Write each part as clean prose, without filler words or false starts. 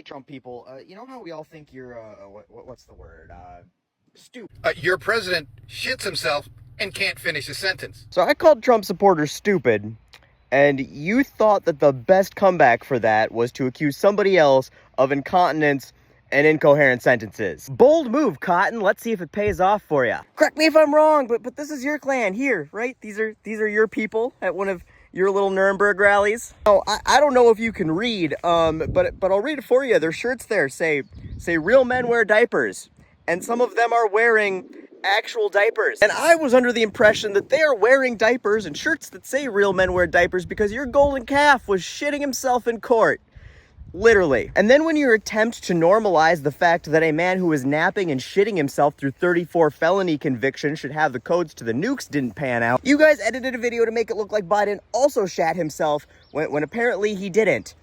Trump people, you know how we all think you're, what's the word? Stupid. Your president shits himself and can't finish a sentence. So I called Trump supporters stupid, and you thought that the best comeback for that was to accuse somebody else of incontinence and incoherent sentences. Bold move, Cotton. Let's see if it pays off for you. Correct me if I'm wrong, but this is your clan here, right? These are your people at one of your little Nuremberg rallies. Oh, I don't know if you can read, but I'll read it for you. Their shirts there say real men wear diapers, and some of them are wearing actual diapers. And I was under the impression that they are wearing diapers and shirts that say real men wear diapers because your golden calf was shitting himself in court. Literally. And then when your attempt to normalize the fact that a man who is napping and shitting himself through 34 felony convictions should have the codes to the nukes didn't pan out, you guys edited a video to make it look like Biden also shat himself when apparently he didn't.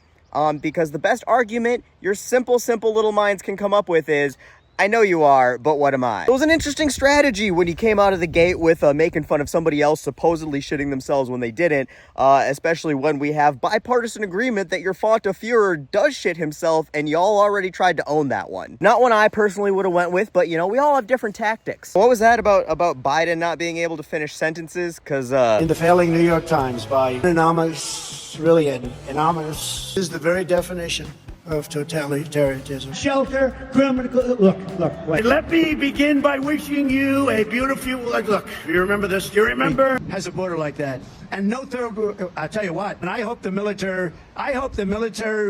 Because the best argument your simple little minds can come up with is, I know you are, but what am I? It was an interesting strategy when you came out of the gate with making fun of somebody else supposedly shitting themselves when they didn't, especially when we have bipartisan agreement that your font of Führer does shit himself, and y'all already tried to own that one. Not one I personally would have went with, but you know, we all have different tactics. What was that about Biden not being able to finish sentences? Because in the failing New York Times by anonymous, really anonymous, is the very definition of totalitarianism. Shelter, criminal. Look, wait. Let me begin by wishing you a beautiful. Look, you remember this? Do you remember? Has a border like that, and no third. I tell you what, and I hope the military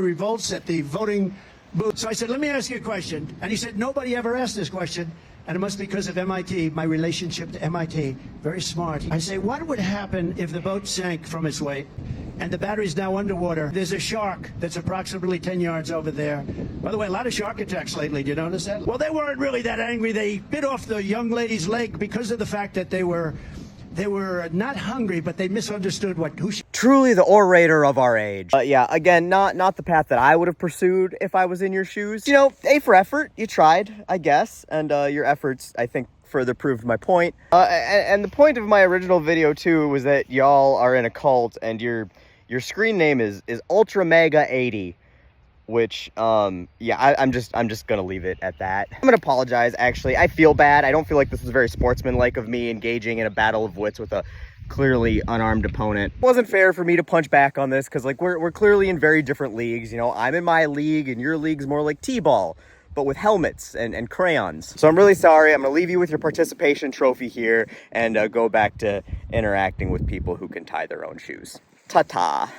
revolts at the voting booth. So I said, let me ask you a question, and he said, nobody ever asked this question. And it must be because of MIT, my relationship to MIT. Very smart. I say, what would happen if the boat sank from its weight and the battery's now underwater? There's a shark that's approximately 10 yards over there. By the way, a lot of shark attacks lately. Do you notice that? Well, they weren't really that angry. They bit off the young lady's leg because of the fact that they were not hungry, but they misunderstood truly the orator of our age. Yeah, again, not the path that I would have pursued if I was in your shoes. You know, A for effort. You tried, I guess, and your efforts, I think, further proved my point. And the point of my original video too was that y'all are in a cult, and your screen name is UltraMAGA 80. Which, yeah, I'm just gonna leave it at that. I'm gonna apologize, actually. I feel bad. I don't feel like this was very sportsmanlike of me engaging in a battle of wits with a clearly unarmed opponent. It wasn't fair for me to punch back on this, because, like, we're clearly in very different leagues. You know, I'm in my league, and your league's more like T-ball, but with helmets and crayons. So I'm really sorry. I'm gonna leave you with your participation trophy here, and go back to interacting with people who can tie their own shoes. Ta-ta.